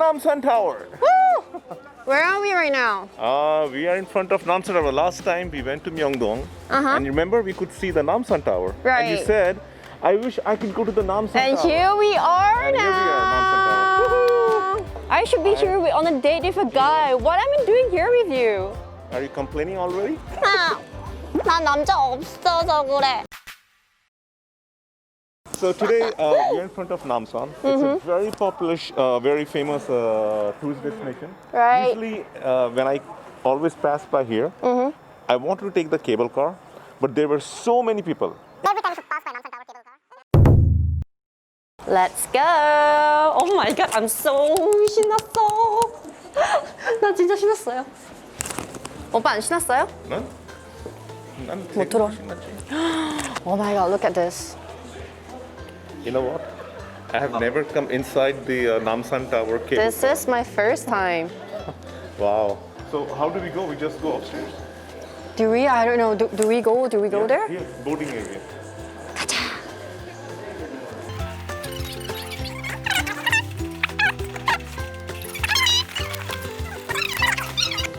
Namsan Tower. Woo! Where are we right now? We are in front of Namsan Tower. Last time we went to Myeongdong, and remember we could see the Namsan Tower. Right. And you said, "I wish I could go to the Namsan Tower." And here we are and now. Here we are, Namsan Tower. Woohoo! I should be here on a date with a guy. What am I doing here with you? Are you complaining already? 난 남자 없어서 그래. So today we are in front of Namsan. It's a very popular, very famous tourist destination. Right. Usually, when I always pass by here, I wanted to take the cable car, but there were so many people. Every time you pass by Namsan Tower cable car. Let's go. Oh my god, I'm so 신났어. 나 진짜 신났어요. 오빠 안 신났어요? 난 못 들어. 신났지. Oh my god, look at this. You know what? I have never come inside the Namsan Tower cable. This is my first time. Wow. So how do we go? We just go upstairs? Do we? I don't know. Do we go? Do we go there? Here, boarding area.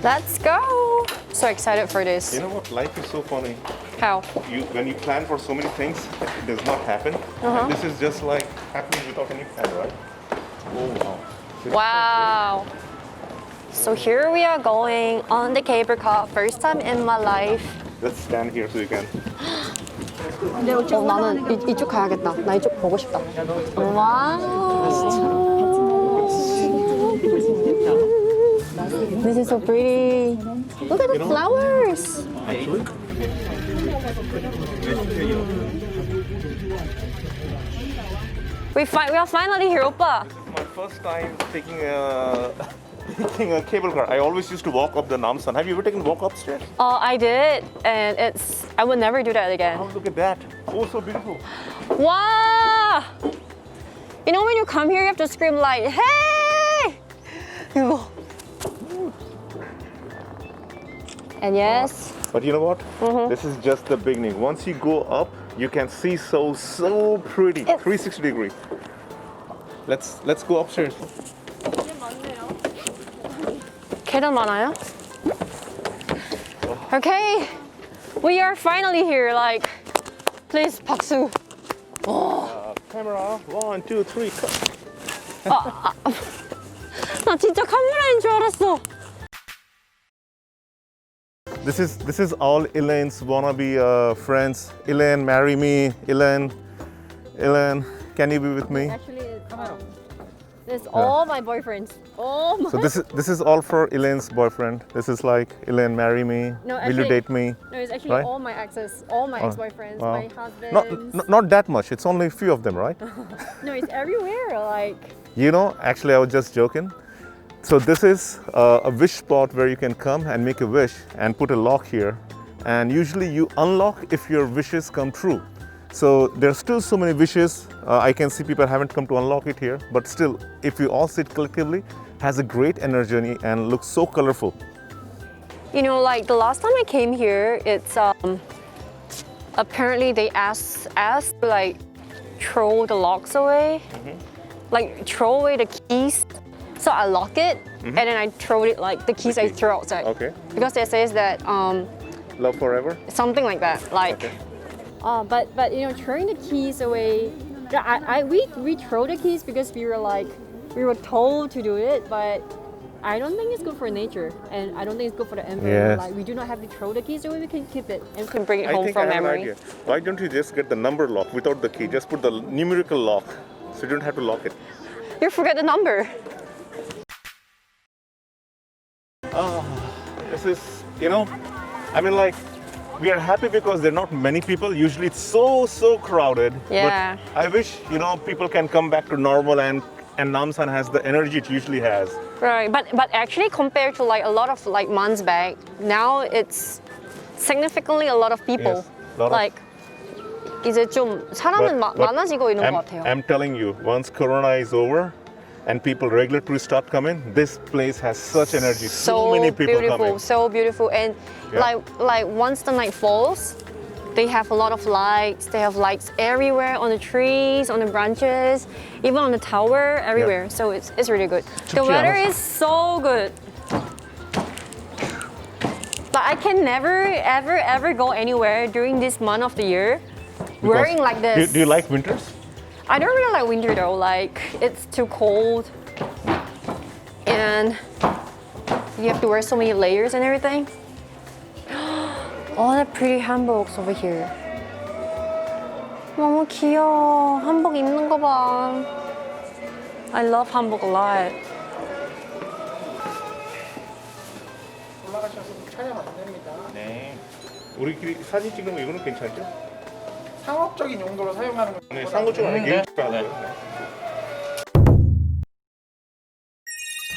Let's go. So excited for this. You know what? Life is so funny. How? When you plan for so many things, it does not happen. And this is just like happening without any plan, right? Oh wow. Wow. So here we are going on the cable car. First time in my life. Let's stand here so you can. 나는 이쪽 가야겠다. 나 이쪽 보고 싶다. 와우. This is so pretty. Look at the flowers. We are finally here, Oppa. My first time taking a cable car. I always used to walk up the Namsan. Have you ever taken walk upstairs? I did, and I would never do that again. Oh, look at that. Oh, so beautiful. Wow! You know when you come here, you have to scream like, "Hey!" 이거. And yes. But you know what? This is just the beginning. Once you go up, you can see so pretty. 360 degree. Let's go upstairs. 계단 많아요? Okay, we are finally here. Like, please 박수. Camera, 1, 2, 3, cut. 나 진짜 카메라인 줄 알았어. This is all Elaine's wannabe friends. Elaine, marry me. Elaine, can you be with me? Actually, it's all my boyfriends. All my. So this is all for Elaine's boyfriend. This is like, Elaine, marry me. No, Will you date me? No, it's actually Right? all my exes, all my ex-boyfriends, Wow. my husbands. Not that much. It's only a few of them, right? No, it's everywhere. Like. You know, actually, I was just joking. So this is a wish spot where you can come and make a wish and put a lock here. And usually you unlock if your wishes come true. So there's still so many wishes. I can see people haven't come to unlock it here, but still, if you all sit collectively, has a great energy and looks so colorful. You know, like the last time I came here, it's apparently they asked to like throw the locks away, like throw away the keys. So I lock it and then I throw it like the keys I throw outside. Okay. Because they says that Love forever? something like that, like. Okay. But you know, throwing the keys away, we throw the keys because we were told to do it, but I don't think it's good for nature, and I don't think it's good for the environment. Yes. Like, we do not have to throw the keys away; we can keep it. You can bring it I home think from I have an memory. idea. Why don't you just get the number lock without the key? Just put the numerical lock, so you don't have to lock it. You forget the number. This is, you know, I mean, like, we are happy because there are not many people. Usually it's so crowded. Yeah. But I wish, you know, people can come back to normal and Namsan has the energy it usually has. Right, but actually compared to like a lot of like months back, now it's significantly a lot of people. Yes, lot of- like 이제 좀 사람은 많아지고 있는 것 같아요. I'm telling you, once Corona is over, and people, regular tourists start coming, this place has such energy. So many people beautiful, coming. so beautiful. And Yeah. like once the night falls, they have a lot of lights. They have lights everywhere on the trees, on the branches, even on the tower, everywhere. So it's really good. The weather is so good. But I can never, ever go anywhere during this month of the year wearing like this. Do you like winters? I don't really like winter though. Like it's too cold, and you have to wear so many layers and everything. All the pretty hanboks over here. 너무 귀여워. 한복 입는 거 봐. I love hanbok a lot. 올라가셔서 촬영 안 됩니다. 네. 우리끼리 사진 찍는 거 이거는 괜찮죠? 상업적인 용도로 사용하는 건 네, 상호적으로 하는 게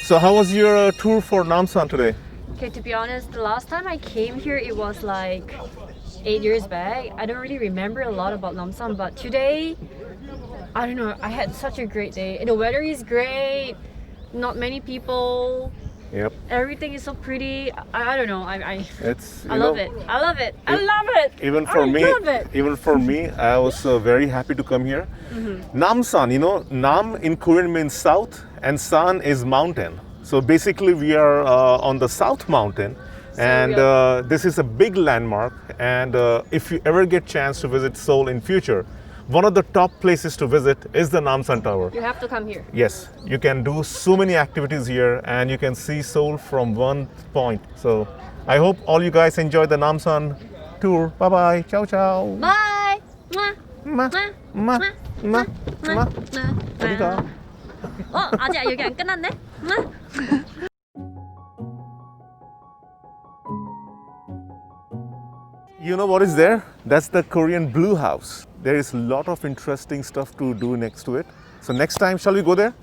So how was your tour for Namsan today? Okay, to be honest, the last time I came here, it was like 8 years back. I don't really remember a lot about Namsan, but today, I don't know, I had such a great day. The weather is great, not many people, Yep. everything is so pretty. I don't know, I It's love it. I love it. I love it. Even for I me, love it. even for me, I was very happy to come here. Namsan, Nam in Korean means south, and San is mountain. So basically, we are on the South Mountain, and this is a big landmark. And if you ever get chance to visit Seoul in future, one of the top places to visit is the Namsan Tower. You have to come here. Yes, you can do so many activities here, and you can see Seoul from one point. So I hope all you guys enjoy the Namsan tour. Bye bye. Ciao ciao. Bye. Ma, ma, ma, ma. 어디 가? 아직 여기 안 끝났네? You know what is there? That's the Korean Blue House. There is a lot of interesting stuff to do next to it. So next time, shall we go there?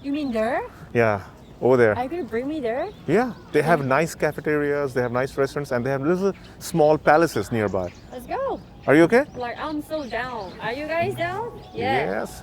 You mean there? Yeah, over there. Are you gonna bring me there? Yeah, they have nice cafeterias, they have nice restaurants, and they have little small palaces nearby. Let's go. Are you okay? Like, I'm so down. Are you guys down? Yes.